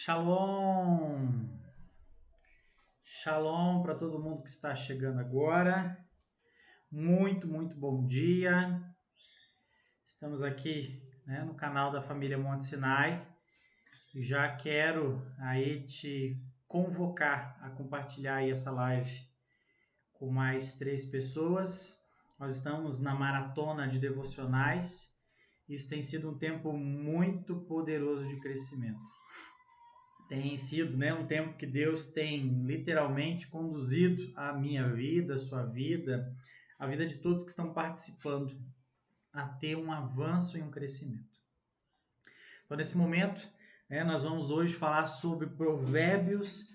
Shalom! Shalom para todo mundo que está chegando agora. Muito bom dia. Estamos aqui, no canal da família Monte Sinai e já quero aí te convocar a compartilhar aí essa live com mais 3 pessoas. Nós estamos na maratona de devocionais. Isso tem sido um tempo muito poderoso de crescimento. Tem sido um tempo que Deus tem literalmente conduzido a minha vida, a sua vida, a vida de todos que estão participando a ter um avanço e um crescimento. Então, nesse momento, nós vamos hoje falar sobre Provérbios,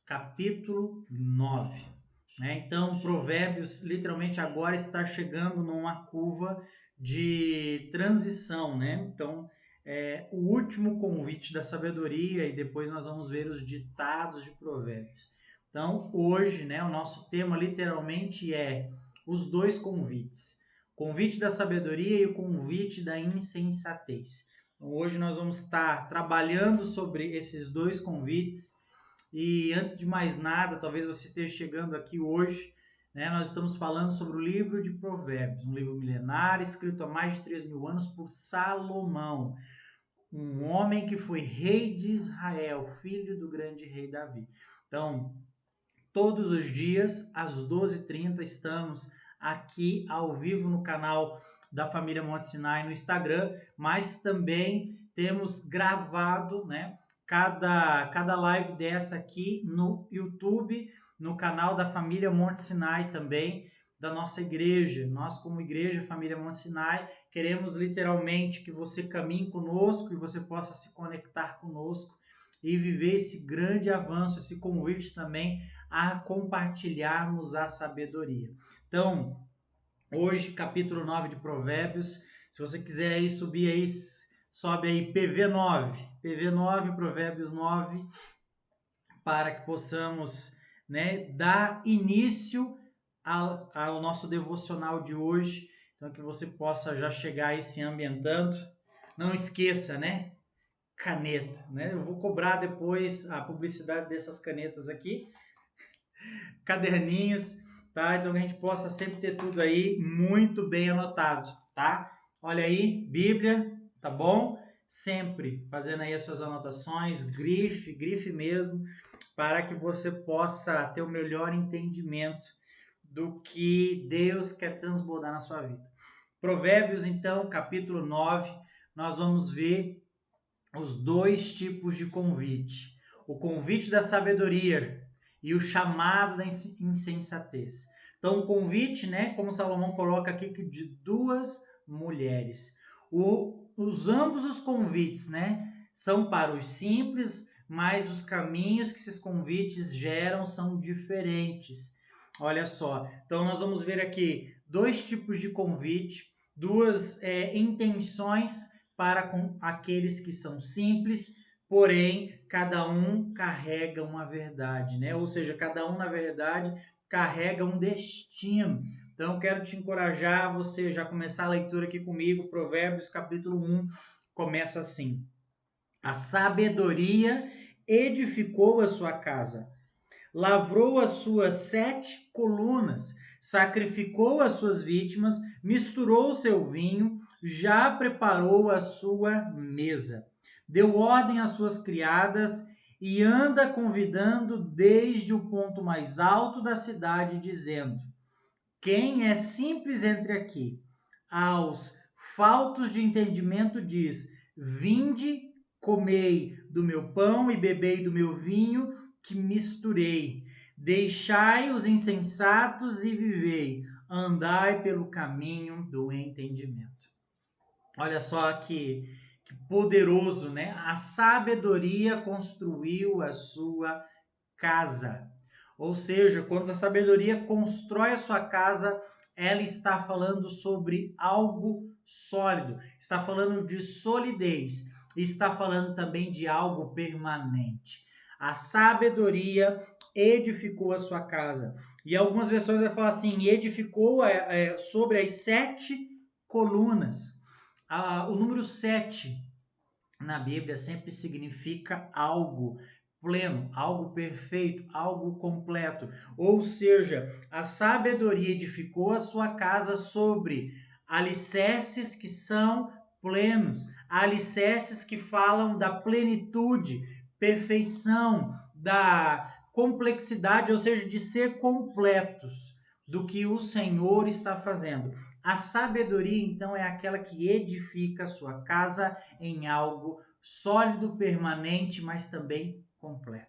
capítulo 9. Então, Provérbios, literalmente, agora está chegando numa curva de transição. Então, o último convite da sabedoria e depois nós vamos ver os ditados de Provérbios. Então, hoje, o nosso tema literalmente é os 2 convites. O convite da sabedoria e o convite da insensatez. Então, hoje nós vamos estar trabalhando sobre esses 2 convites. E antes de mais nada, talvez você esteja chegando aqui hoje, nós estamos falando sobre o livro de Provérbios, um livro milenar escrito há mais de 3.000 anos por Salomão, um homem que foi rei de Israel, filho do grande rei Davi. Então, todos os dias, às 12h30, estamos aqui ao vivo no canal da família Monte Sinai no Instagram, mas também temos gravado, cada live dessa aqui no YouTube, no canal da família Monte Sinai também, da nossa igreja. Nós, como igreja, família Monte Sinai, queremos literalmente que você caminhe conosco e você possa se conectar conosco e viver esse grande avanço, esse convite também a compartilharmos a sabedoria. Então, hoje, capítulo 9 de Provérbios, se você quiser aí subir aí, sobe aí PV9, Provérbios 9, para que possamos dar início ao nosso devocional de hoje. Então, que você possa já chegar aí se ambientando. Não esqueça, caneta, Eu vou cobrar depois a publicidade dessas canetas aqui, caderninhos, tá? Então, que a gente possa sempre ter tudo aí muito bem anotado, tá? Olha aí, Bíblia, tá bom? Sempre fazendo aí as suas anotações, grife mesmo, para que você possa ter o melhor entendimento do que Deus quer transbordar na sua vida. Provérbios, então, capítulo 9, nós vamos ver os 2 tipos de convite. O convite da sabedoria e o chamado da insensatez. Então, o convite, como Salomão coloca aqui, de 2 mulheres. Ambos os convites, são para os simples, mas os caminhos que esses convites geram são diferentes. Olha só, então nós vamos ver aqui 2 tipos de convite, 2 intenções para com aqueles que são simples, porém, cada um carrega uma verdade, Ou seja, cada um, na verdade, carrega um destino. Então, eu quero te encorajar a você já começar a leitura aqui comigo. Provérbios, capítulo 1, começa assim. A sabedoria edificou a sua casa, lavrou as suas 7 colunas, sacrificou as suas vítimas, misturou o seu vinho, já preparou a sua mesa. Deu ordem às suas criadas e anda convidando desde o ponto mais alto da cidade, dizendo: quem é simples entre aqui? Aos faltos de entendimento diz: vinde, comei do meu pão e bebei do meu vinho que misturei. Deixai os insensatos e vivei. Andai pelo caminho do entendimento. Olha só que poderoso, A sabedoria construiu a sua casa. Ou seja, quando a sabedoria constrói a sua casa, ela está falando sobre algo sólido, está falando de solidez, está falando também de algo permanente. A sabedoria edificou a sua casa. E algumas versões vai falar assim, edificou sobre as 7 colunas. O número 7 na Bíblia sempre significa algo pleno, algo perfeito, algo completo. Ou seja, a sabedoria edificou a sua casa sobre alicerces que são plenos, alicerces que falam da plenitude, perfeição, da complexidade, ou seja, de ser completos do que o Senhor está fazendo. A sabedoria, então, é aquela que edifica a sua casa em algo sólido, permanente, mas também completo.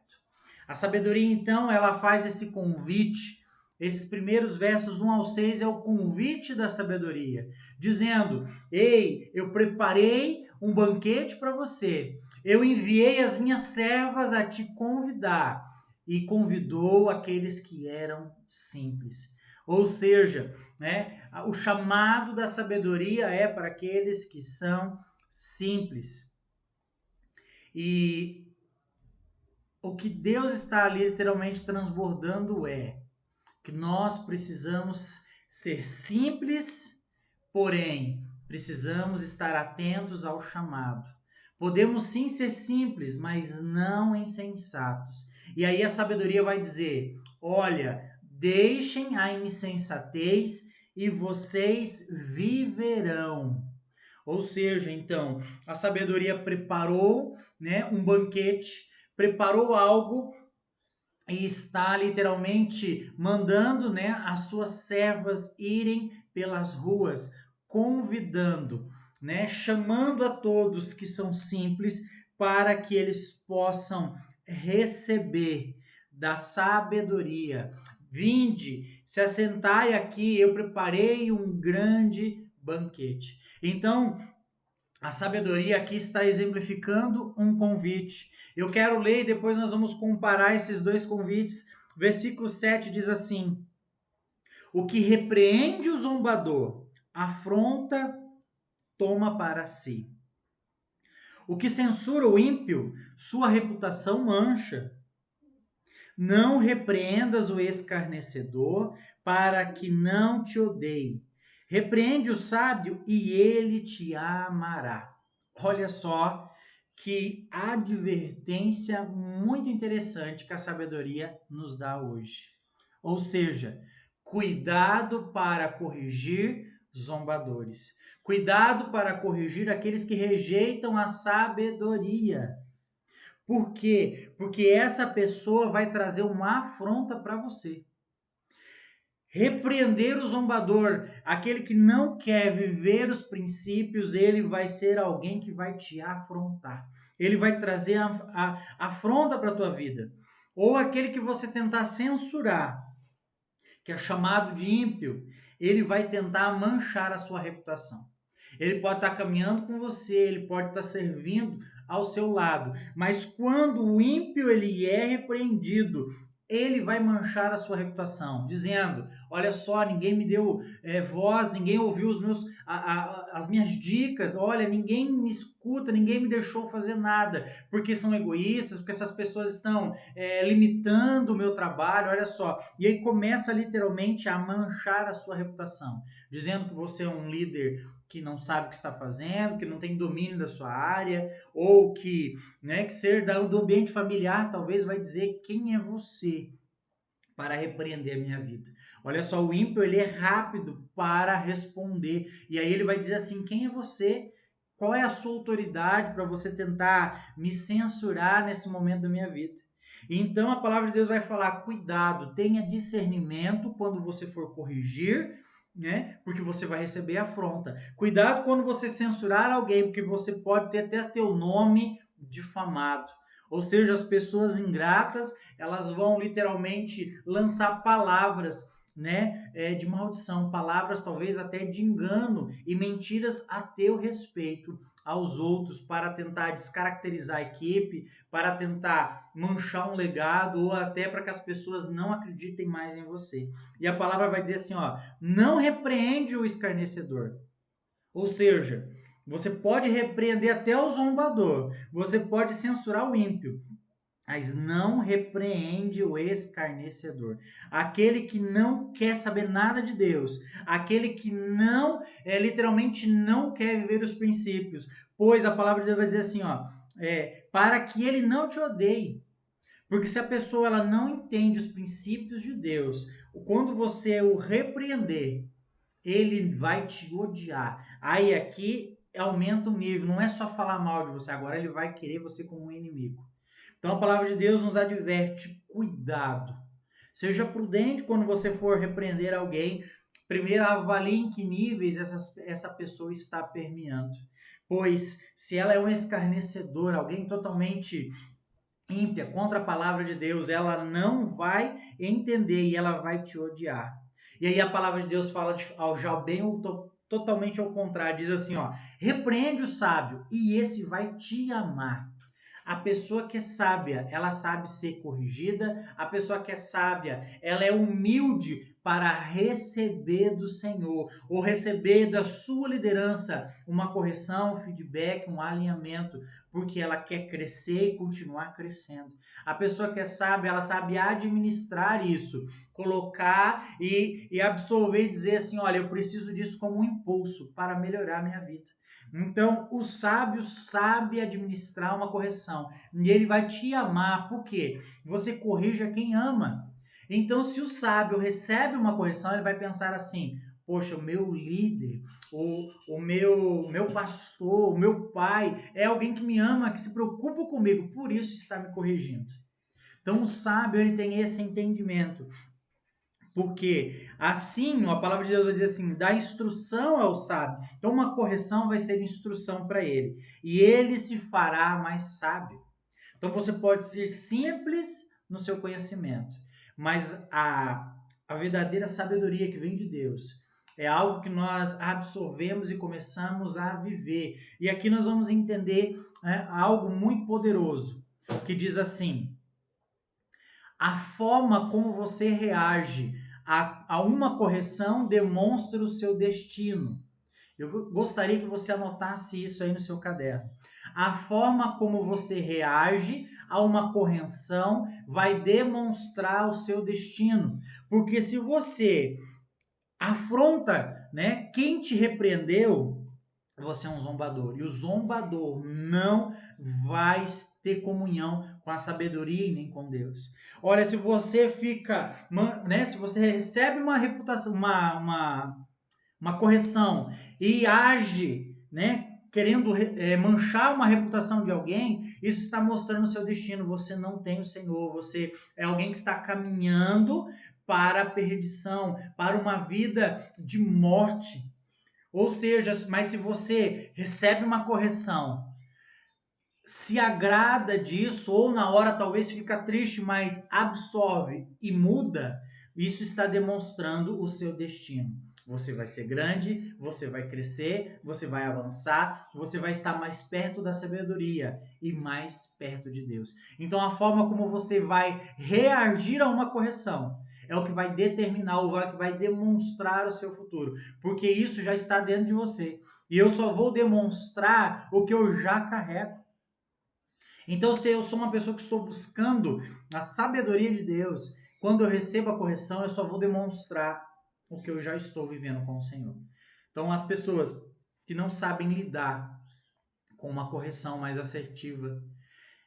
A sabedoria, então, ela faz esse convite. Esses primeiros versos do 1 ao 6 é o convite da sabedoria, dizendo: ei, eu preparei um banquete para você, eu enviei as minhas servas a te convidar, e convidou aqueles que eram simples. Ou seja, né, o chamado da sabedoria é para aqueles que são simples. E o que Deus está ali literalmente transbordando é que nós precisamos ser simples, porém precisamos estar atentos ao chamado. Podemos sim ser simples, mas não insensatos. E aí a sabedoria vai dizer: olha, deixem a insensatez e vocês viverão. Ou seja, então, a sabedoria preparou, né, um banquete, preparou algo e está literalmente mandando, né, as suas servas irem pelas ruas, convidando, né, chamando a todos que são simples para que eles possam receber da sabedoria. Vinde, se assentai aqui, eu preparei um grande banquete. Então, a sabedoria aqui está exemplificando um convite. Eu quero ler e depois nós vamos comparar esses dois convites. Versículo 7 diz assim: o que repreende o zombador, afronta, toma para si. O que censura o ímpio, sua reputação mancha. Não repreendas o escarnecedor, para que não te odeie. Repreende o sábio e ele te amará. Olha só que advertência muito interessante que a sabedoria nos dá hoje. Ou seja, cuidado para corrigir zombadores. Cuidado para corrigir aqueles que rejeitam a sabedoria. Por quê? Porque essa pessoa vai trazer uma afronta para você. Repreender o zombador, aquele que não quer viver os princípios, ele vai ser alguém que vai te afrontar. Ele vai trazer a afronta para a tua vida. Ou aquele que você tentar censurar, que é chamado de ímpio, ele vai tentar manchar a sua reputação. Ele pode estar caminhando com você, ele pode estar servindo ao seu lado, mas quando o ímpio ele é repreendido, ele vai manchar a sua reputação, dizendo: olha só, ninguém me deu voz, ninguém ouviu as minhas dicas, olha, ninguém me escuta, ninguém me deixou fazer nada, porque são egoístas, porque essas pessoas estão limitando o meu trabalho, olha só. E aí começa literalmente a manchar a sua reputação, dizendo que você é um líder que não sabe o que está fazendo, que não tem domínio da sua área, ou que, né, que ser do ambiente familiar talvez vai dizer quem é você para repreender a minha vida. Olha só, o ímpio ele é rápido para responder, e aí ele vai dizer assim: quem é você? Qual é a sua autoridade para você tentar me censurar nesse momento da minha vida? Então a palavra de Deus vai falar: cuidado, tenha discernimento quando você for corrigir, né? Porque você vai receber afronta. Cuidado quando você censurar alguém, porque você pode ter até teu nome difamado. Ou seja, as pessoas ingratas, elas vão literalmente lançar palavras, né, de maldição, palavras talvez até de engano e mentiras a teu respeito aos outros para tentar descaracterizar a equipe, para tentar manchar um legado ou até para que as pessoas não acreditem mais em você. E a palavra vai dizer assim, ó: não repreende o escarnecedor. Ou seja, você pode repreender até o zombador, você pode censurar o ímpio, mas não repreende o escarnecedor. Aquele que não quer saber nada de Deus, aquele que não, literalmente não quer viver os princípios, pois a palavra de Deus vai dizer assim, ó, para que ele não te odeie. Porque se a pessoa ela não entende os princípios de Deus, quando você o repreender, ele vai te odiar. Aí aqui aumenta o nível, não é só falar mal de você, agora ele vai querer você como um inimigo. Então a palavra de Deus nos adverte, cuidado. Seja prudente quando você for repreender alguém. Primeiro avalie em que níveis essa pessoa está permeando. Pois se ela é um escarnecedor, alguém totalmente ímpia contra a palavra de Deus, ela não vai entender e ela vai te odiar. E aí a palavra de Deus fala já bem totalmente ao contrário, diz assim, ó, repreende o sábio e esse vai te amar. A pessoa que é sábia, ela sabe ser corrigida. A pessoa que é sábia, ela é humilde para receber do Senhor, ou receber da sua liderança uma correção, um feedback, um alinhamento, porque ela quer crescer e continuar crescendo. A pessoa que é sábia, ela sabe administrar isso, colocar e absorver e dizer assim, olha, eu preciso disso como um impulso para melhorar a minha vida. Então, o sábio sabe administrar uma correção e ele vai te amar, porque você corrige a quem ama. Então, se o sábio recebe uma correção, ele vai pensar assim: poxa, o meu líder, o meu pastor, o meu pai é alguém que me ama, que se preocupa comigo, por isso está me corrigindo. Então, o sábio ele tem esse entendimento. Porque assim, a palavra de Deus vai dizer assim, dá instrução ao sábio. Então uma correção vai ser instrução para ele. E ele se fará mais sábio. Então você pode ser simples no seu conhecimento, mas a verdadeira sabedoria que vem de Deus é algo que nós absorvemos e começamos a viver. E aqui nós vamos entender algo muito poderoso, que diz assim, a forma como você reage a uma correção demonstra o seu destino. Eu gostaria que você anotasse isso aí no seu caderno. A forma como você reage a uma correção vai demonstrar o seu destino. Porque se você afronta, né, quem te repreendeu, você é um zombador. E o zombador não vai ter comunhão com a sabedoria e nem com Deus. Olha, se você fica, né, se você recebe uma reputação, uma correção e age, né, querendo manchar uma reputação de alguém, isso está mostrando o seu destino. Você não tem o Senhor, você é alguém que está caminhando para a perdição, para uma vida de morte. Ou seja, mas se você recebe uma correção, se agrada disso, ou na hora talvez fica triste, mas absorve e muda, isso está demonstrando o seu destino. Você vai ser grande, você vai crescer, você vai avançar, você vai estar mais perto da sabedoria e mais perto de Deus. Então a forma como você vai reagir a uma correção é o que vai determinar, ou é o que vai demonstrar o seu futuro, porque isso já está dentro de você. E eu só vou demonstrar o que eu já carrego. Então, se eu sou uma pessoa que estou buscando a sabedoria de Deus, quando eu recebo a correção, eu só vou demonstrar o que eu já estou vivendo com o Senhor. Então, as pessoas que não sabem lidar com uma correção mais assertiva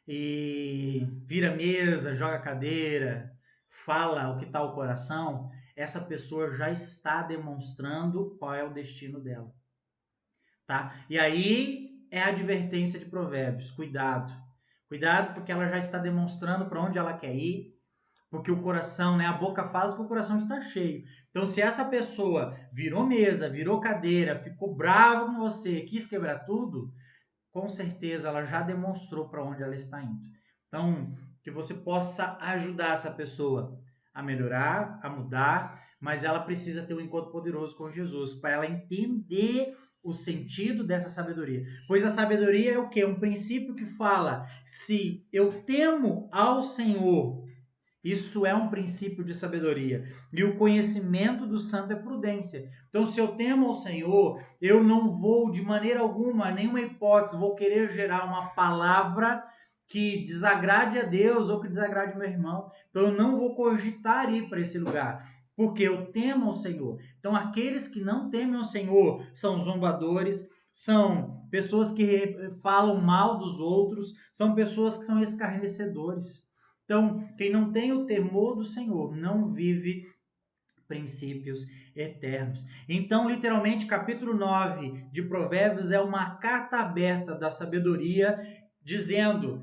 e vira mesa, joga cadeira, fala o que está o coração, essa pessoa já está demonstrando qual é o destino dela. Tá? E aí é a advertência de Provérbios, cuidado. Cuidado porque ela já está demonstrando para onde ela quer ir, porque o coração, né, a boca fala que o coração está cheio. Então se essa pessoa virou mesa, virou cadeira, ficou brava com você, quis quebrar tudo, com certeza ela já demonstrou para onde ela está indo. Então, que você possa ajudar essa pessoa a melhorar, a mudar, mas ela precisa ter um encontro poderoso com Jesus para ela entender o sentido dessa sabedoria. Pois a sabedoria é o quê? Um princípio que fala: se eu temo ao Senhor, isso é um princípio de sabedoria. E o conhecimento do santo é prudência. Então, se eu temo ao Senhor, eu não vou, de maneira alguma, nenhuma hipótese, vou querer gerar uma palavra que desagrade a Deus ou que desagrade meu irmão. Então eu não vou cogitar ir para esse lugar, porque eu temo ao Senhor. Então aqueles que não temem ao Senhor são zombadores, são pessoas que falam mal dos outros, são pessoas que são escarnecedores. Então, quem não tem o temor do Senhor não vive princípios eternos. Então, literalmente, capítulo 9 de Provérbios é uma carta aberta da sabedoria, dizendo: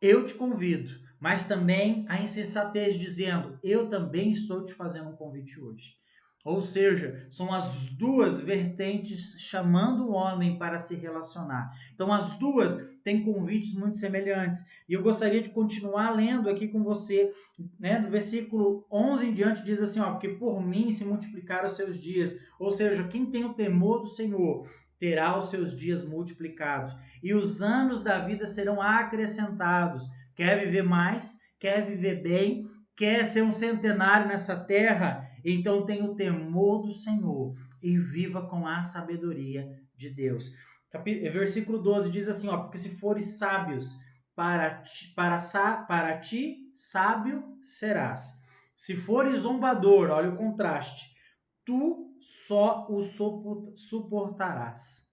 eu te convido, mas também a insensatez, dizendo: eu também estou te fazendo um convite hoje. Ou seja, são as duas vertentes chamando o homem para se relacionar. Então, as duas têm convites muito semelhantes. E eu gostaria de continuar lendo aqui com você, né? Do versículo 11 em diante, diz assim: ó, porque por mim se multiplicaram os seus dias. Ou seja, quem tem o temor do Senhor terá os seus dias multiplicados, e os anos da vida serão acrescentados. Quer viver mais? Quer viver bem? Quer ser um centenário nessa terra? Então tenha o temor do Senhor e viva com a sabedoria de Deus. Versículo 12 diz assim, ó, porque se fores sábios, para ti sábio serás. Se fores zombador, olha o contraste, tu só o suportarás.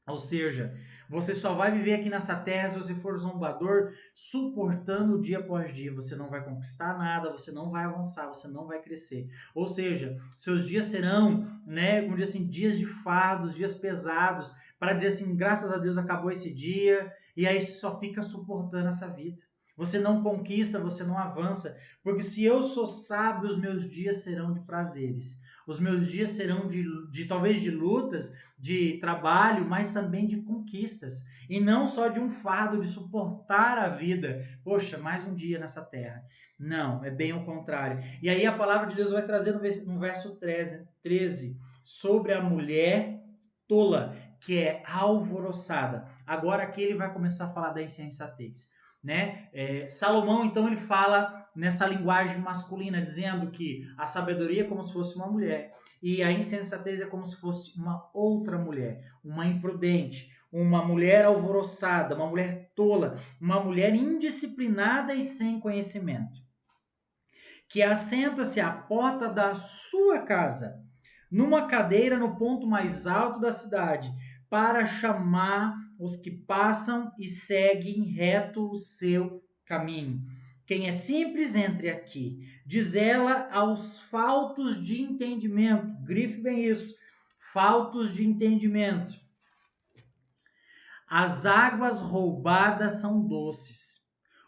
Ou seja, você só vai viver aqui nessa terra se você for zombador, suportando dia após dia. Você não vai conquistar nada, você não vai avançar, você não vai crescer. Ou seja, seus dias serão, né, como diz assim, dias de fardos, dias pesados, para dizer assim, graças a Deus acabou esse dia, e aí só fica suportando essa vida. Você não conquista, você não avança, porque se eu sou sábio, os meus dias serão de prazeres. Os meus dias serão de talvez de lutas, de trabalho, mas também de conquistas. E não só de um fardo de suportar a vida. Poxa, mais um dia nessa terra. Não, é bem o contrário. E aí a palavra de Deus vai trazer no verso 13 sobre a mulher tola, que é alvoroçada. Agora aqui ele vai começar a falar da insensatez. Né? Salomão, então, ele fala nessa linguagem masculina, dizendo que a sabedoria é como se fosse uma mulher e a insensatez é como se fosse uma outra mulher, uma imprudente, uma mulher alvoroçada, uma mulher tola, uma mulher indisciplinada e sem conhecimento, que assenta-se à porta da sua casa, numa cadeira no ponto mais alto da cidade, para chamar os que passam e seguem reto o seu caminho. Quem é simples, entre aqui. Diz ela aos faltos de entendimento. Grife bem isso. Faltos de entendimento. As águas roubadas são doces.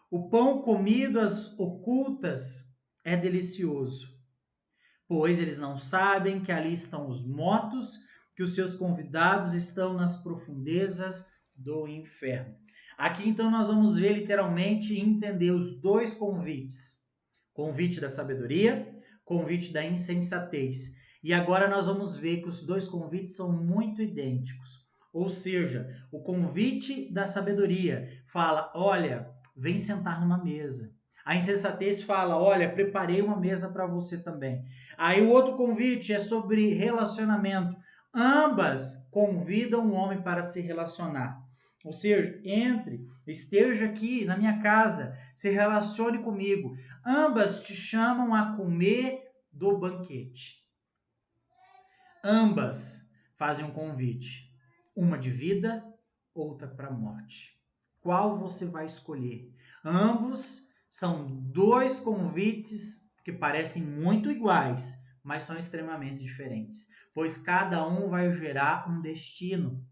O pão comido às ocultas é delicioso, pois eles não sabem que ali estão os mortos, que os seus convidados estão nas profundezas do inferno. Aqui então nós vamos ver literalmente e entender os dois convites. Convite da sabedoria, convite da insensatez. E agora nós vamos ver que os dois convites são muito idênticos. Ou seja, o convite da sabedoria fala, olha, vem sentar numa mesa. A insensatez fala, olha, preparei uma mesa para você também. Aí o outro convite é sobre relacionamento. Ambas convidam o homem para se relacionar. Ou seja, entre, esteja aqui na minha casa, se relacione comigo. Ambas te chamam a comer do banquete. Ambas fazem um convite. Uma de vida, outra para a morte. Qual você vai escolher? Ambos são dois convites que parecem muito iguais, mas são extremamente diferentes, pois cada um vai gerar um destino.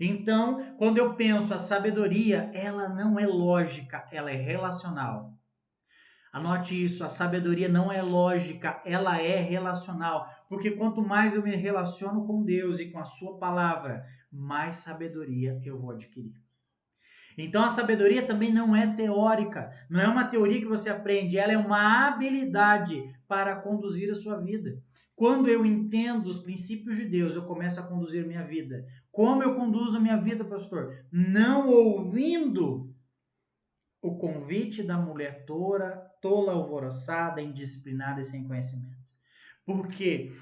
Então, quando eu penso a sabedoria, ela não é lógica, ela é relacional. Anote isso, a sabedoria não é lógica, ela é relacional. Porque quanto mais eu me relaciono com Deus e com a sua palavra, mais sabedoria eu vou adquirir. Então a sabedoria também não é teórica, não é uma teoria que você aprende, ela é uma habilidade para conduzir a sua vida. Quando eu entendo os princípios de Deus, eu começo a conduzir minha vida. Como eu conduzo minha vida, pastor? Não ouvindo o convite da mulher tola, alvoroçada, indisciplinada e sem conhecimento. Porque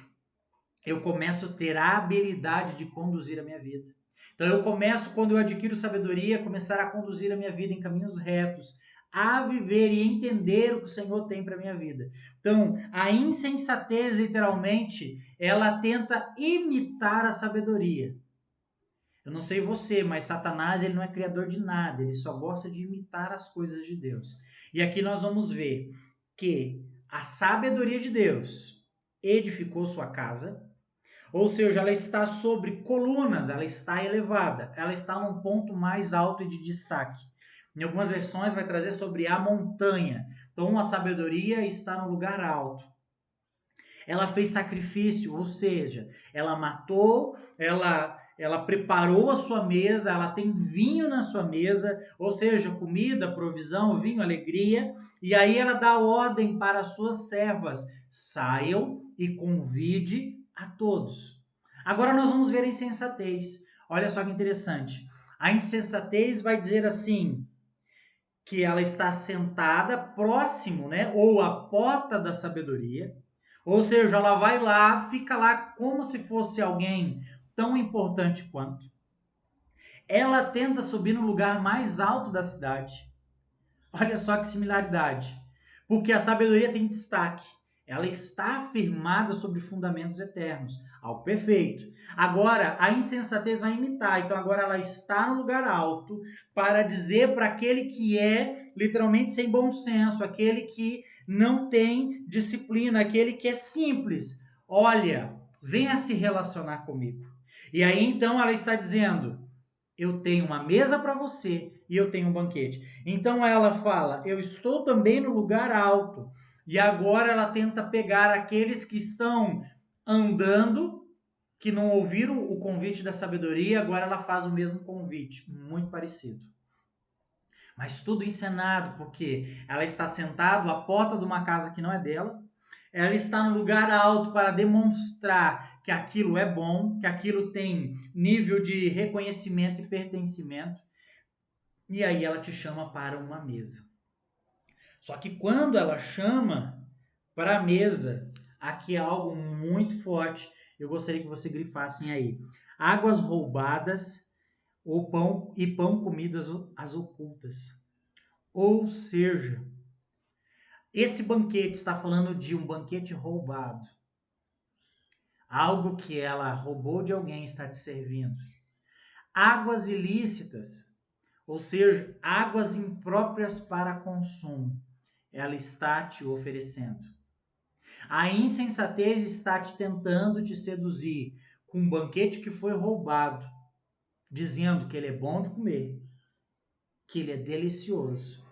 eu começo a ter a habilidade de conduzir a minha vida. Então eu começo, quando eu adquiro sabedoria, começar a conduzir a minha vida em caminhos retos, a viver e entender o que o Senhor tem para minha vida. Então, a insensatez, literalmente, ela tenta imitar a sabedoria. Eu não sei você, mas Satanás ele não é criador de nada, ele só gosta de imitar as coisas de Deus. E aqui nós vamos ver que a sabedoria de Deus edificou sua casa, ou seja, ela está sobre colunas, ela está elevada, ela está num ponto mais alto e de destaque. Em algumas versões vai trazer sobre a montanha. Então a sabedoria está no lugar alto. Ela fez sacrifício, ou seja, ela matou, ela preparou a sua mesa, ela tem vinho na sua mesa, ou seja, comida, provisão, vinho, alegria, e aí ela dá ordem para as suas servas: saiam e convide a todos. Agora nós vamos ver a insensatez. Olha só que interessante. A insensatez vai dizer assim, que ela está sentada próximo, né, ou à porta da sabedoria, ou seja, ela vai lá, fica lá como se fosse alguém tão importante quanto. Ela tenta subir no lugar mais alto da cidade. Olha só que similaridade. Porque a sabedoria tem destaque. Ela está afirmada sobre fundamentos eternos, algo perfeito. Agora, a insensatez vai imitar. Então, agora ela está no lugar alto para dizer para aquele que é literalmente sem bom senso, aquele que não tem disciplina, aquele que é simples: olha, venha se relacionar comigo. E aí, então, ela está dizendo: eu tenho uma mesa para você e eu tenho um banquete. Então ela fala: eu estou também no lugar alto. E agora ela tenta pegar aqueles que estão andando, que não ouviram o convite da sabedoria, agora ela faz o mesmo convite, muito parecido. Mas tudo encenado, porque ela está sentada à porta de uma casa que não é dela, ela está no lugar alto para demonstrar que aquilo é bom, que aquilo tem nível de reconhecimento e pertencimento. E aí ela te chama para uma mesa. Só que quando ela chama para a mesa, aqui é algo muito forte. Eu gostaria que você grifassem aí: águas roubadas ou pão e pão comido às ocultas. Ou seja, esse banquete está falando de um banquete roubado. Algo que ela roubou de alguém está te servindo. Águas ilícitas, ou seja, águas impróprias para consumo, ela está te oferecendo. A insensatez está te tentando te seduzir com um banquete que foi roubado, dizendo que ele é bom de comer, que ele é delicioso,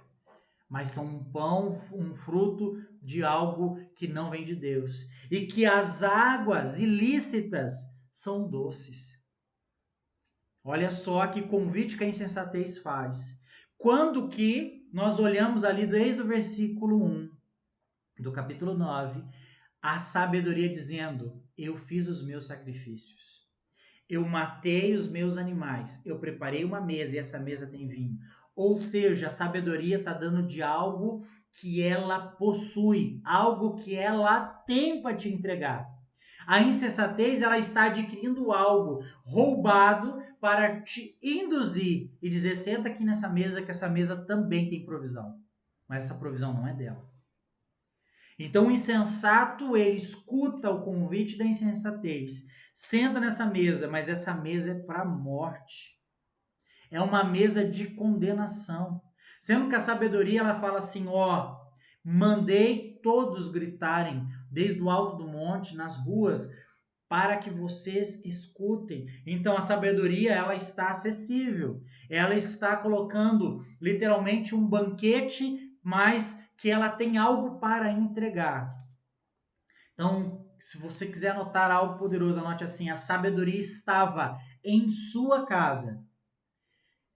mas são um pão, um fruto de algo que não vem de Deus. E que as águas ilícitas são doces. Olha só que convite que a insensatez faz. Quando que nós olhamos ali desde o versículo 1 do capítulo 9, a sabedoria dizendo: eu fiz os meus sacrifícios. Eu matei os meus animais, eu preparei uma mesa e essa mesa tem vinho. Ou seja, a sabedoria está dando de algo que ela possui, algo que ela tem para te entregar. A insensatez ela está adquirindo algo roubado para te induzir e dizer: senta aqui nessa mesa que essa mesa também tem provisão. Mas essa provisão não é dela. Então o insensato, ele escuta o convite da insensatez, senta nessa mesa, mas essa mesa é para a morte. É uma mesa de condenação. Sendo que a sabedoria, ela fala assim: ó, mandei todos gritarem, desde o alto do monte, nas ruas, para que vocês escutem. Então a sabedoria, ela está acessível. Ela está colocando literalmente um banquete, mas que ela tem algo para entregar. Então, se você quiser anotar algo poderoso, anote assim: a sabedoria estava em sua casa,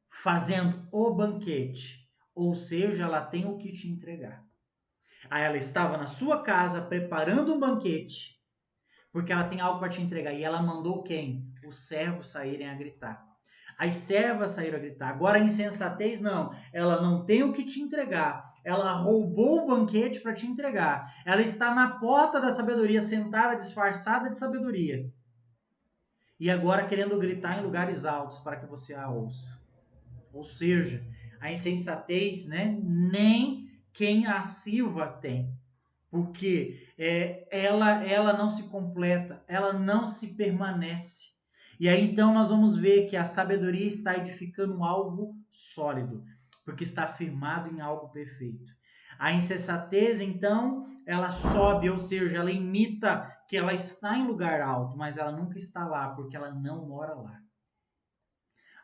fazendo o banquete, ou seja, ela tem o que te entregar. Aí ela estava na sua casa preparando um banquete, porque ela tem algo para te entregar. E ela mandou quem? Os servos saírem a gritar. As servas saíram a gritar. Agora a insensatez não. Ela não tem o que te entregar. Ela roubou o banquete para te entregar. Ela está na porta da sabedoria, sentada, disfarçada de sabedoria. e agora querendo gritar em lugares altos para que você a ouça. Ou seja, a insensatez, né, nem quem a sirva tem, porque ela não se completa, ela não se permanece. E aí então nós vamos ver que a sabedoria está edificando algo sólido, porque está firmado em algo perfeito. A insensatez, então, ela sobe, ou seja, ela imita que ela está em lugar alto, mas ela nunca está lá, porque ela não mora lá.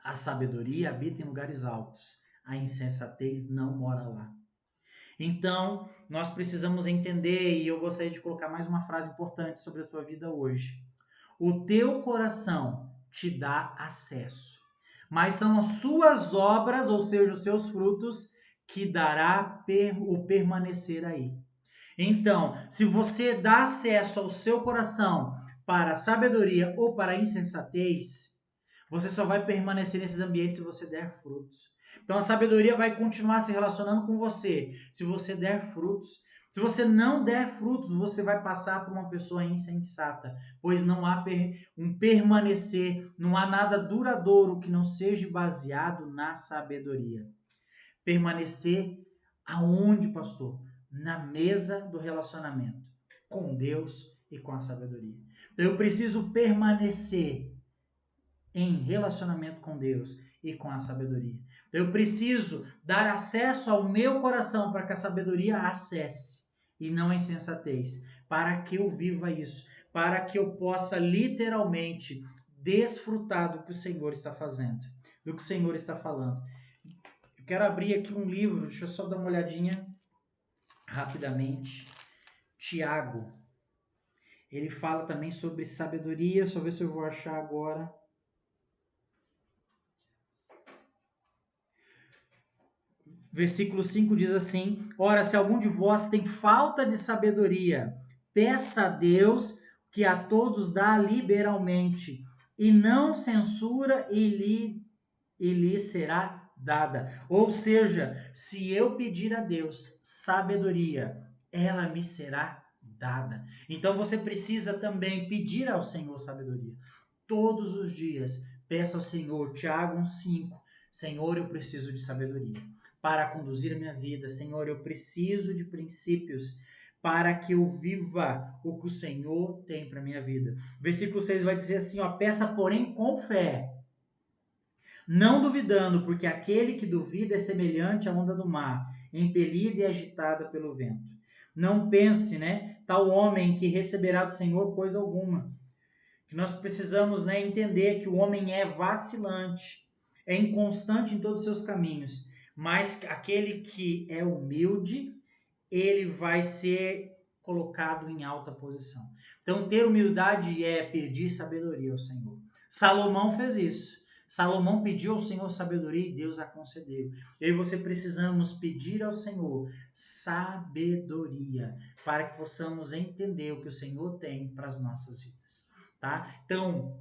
A sabedoria habita em lugares altos, a insensatez não mora lá. Então, nós precisamos entender, e eu gostaria de colocar mais uma frase importante sobre a tua vida hoje. O teu coração te dá acesso, mas são as suas obras, ou seja, os seus frutos, que dará o permanecer aí. Então, se você dá acesso ao seu coração para a sabedoria ou para a insensatez, você só vai permanecer nesses ambientes se você der frutos. Então a sabedoria vai continuar se relacionando com você se você der frutos. Se você não der frutos, você vai passar por uma pessoa insensata, pois não há um permanecer, não há nada duradouro que não seja baseado na sabedoria. Permanecer aonde, pastor? Na mesa do relacionamento com Deus e com a sabedoria. Então eu preciso permanecer em relacionamento com Deus e com a sabedoria. Então, eu preciso dar acesso ao meu coração para que a sabedoria acesse e não a insensatez, para que eu viva isso, para que eu possa literalmente desfrutar do que o Senhor está fazendo, do que o Senhor está falando. Eu quero abrir aqui um livro, deixa eu só dar uma olhadinha rapidamente. Tiago, ele fala também sobre sabedoria, só ver se eu vou achar agora. Versículo 5 diz assim: Ora, se algum de vós tem falta de sabedoria, peça a Deus, que a todos dá liberalmente, e não censura, e lhe será dada. Ou seja, se eu pedir a Deus sabedoria, ela me será dada. Então você precisa também pedir ao Senhor sabedoria. Todos os dias, peça ao Senhor, Tiago 1,5, Senhor, eu preciso de sabedoria para conduzir a minha vida. Senhor, eu preciso de princípios para que eu viva o que o Senhor tem para minha vida. Versículo 6 vai dizer assim, ó, peça porém com fé, não duvidando, porque aquele que duvida é semelhante à onda do mar, impelida e agitada pelo vento. Não pense, né, tal homem que receberá do Senhor coisa alguma. Que nós precisamos, né, entender que o homem é vacilante, é inconstante em todos os seus caminhos, mas aquele que é humilde, ele vai ser colocado em alta posição. Então, ter humildade é pedir sabedoria ao Senhor. Salomão fez isso. Salomão pediu ao Senhor sabedoria e Deus a concedeu. Eu e você precisamos pedir ao Senhor sabedoria para que possamos entender o que o Senhor tem para as nossas vidas. Tá? Então,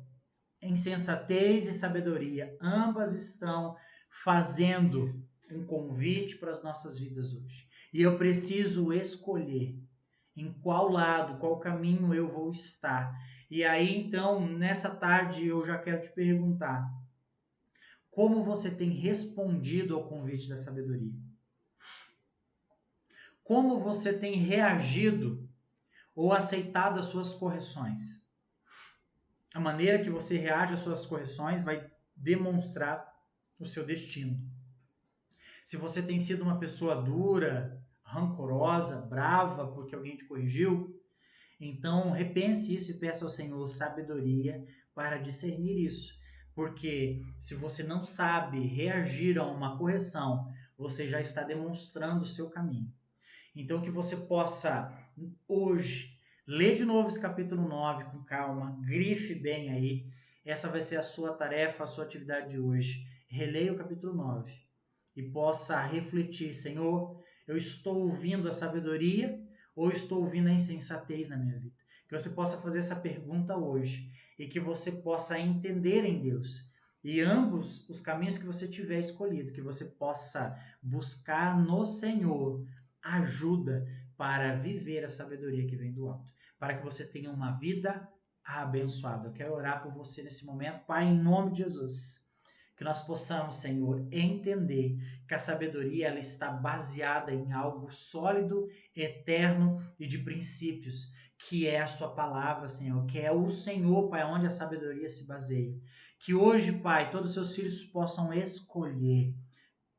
insensatez e sabedoria, ambas estão fazendo um convite para as nossas vidas hoje. E eu preciso escolher em qual lado, qual caminho eu vou estar. E aí, então, nessa tarde eu já quero te perguntar: como você tem respondido ao convite da sabedoria? Como você tem reagido ou aceitado as suas correções? A maneira que você reage às suas correções vai demonstrar o seu destino. Se você tem sido uma pessoa dura, rancorosa, brava porque alguém te corrigiu, então repense isso e peça ao Senhor sabedoria para discernir isso. Porque se você não sabe reagir a uma correção, você já está demonstrando o seu caminho. Então que você possa hoje ler de novo esse capítulo 9 com calma, grife bem aí. Essa vai ser a sua tarefa, a sua atividade de hoje. Releia o capítulo 9 e possa refletir, Senhor, eu estou ouvindo a sabedoria ou estou ouvindo a insensatez na minha vida? Que você possa fazer essa pergunta hoje e que você possa entender em Deus. E ambos os caminhos que você tiver escolhido, que você possa buscar no Senhor ajuda para viver a sabedoria que vem do alto, para que você tenha uma vida abençoado. Eu quero orar por você nesse momento, Pai, em nome de Jesus. Que nós possamos, Senhor, entender que a sabedoria ela está baseada em algo sólido, eterno e de princípios, que é a sua palavra, Senhor, que é o Senhor, Pai, onde a sabedoria se baseia. Que hoje, Pai, todos os seus filhos possam escolher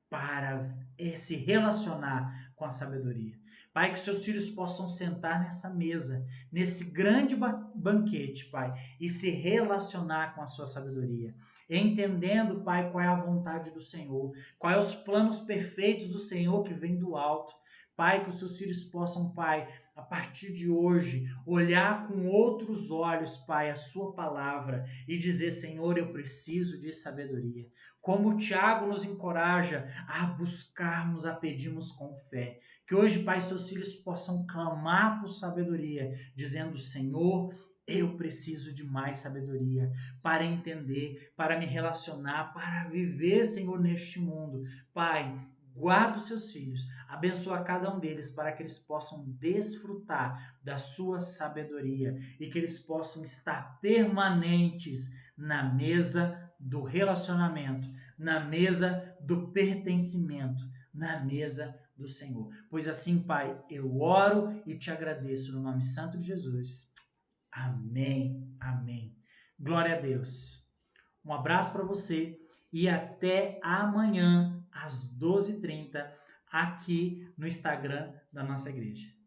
para se relacionar com a sabedoria. Pai, que seus filhos possam sentar nessa mesa, nesse grande banquete, Pai, e se relacionar com a sua sabedoria, entendendo, Pai, qual é a vontade do Senhor, quais é os planos perfeitos do Senhor que vem do alto. Pai, que os seus filhos possam, Pai, a partir de hoje, olhar com outros olhos, Pai, a sua palavra e dizer, Senhor, eu preciso de sabedoria. Como o Tiago nos encoraja a buscarmos, a pedirmos com fé. Que hoje, Pai, seus filhos possam clamar por sabedoria, dizendo, Senhor, eu preciso de mais sabedoria para entender, para me relacionar, para viver, Senhor, neste mundo. Pai, guarda os seus filhos, abençoa cada um deles para que eles possam desfrutar da sua sabedoria e que eles possam estar permanentes na mesa do relacionamento, na mesa do pertencimento, na mesa do Senhor. Pois assim, Pai, eu oro e te agradeço no nome santo de Jesus. Amém, amém. Glória a Deus. Um abraço para você e até amanhã, às 12h30, aqui no Instagram da nossa igreja.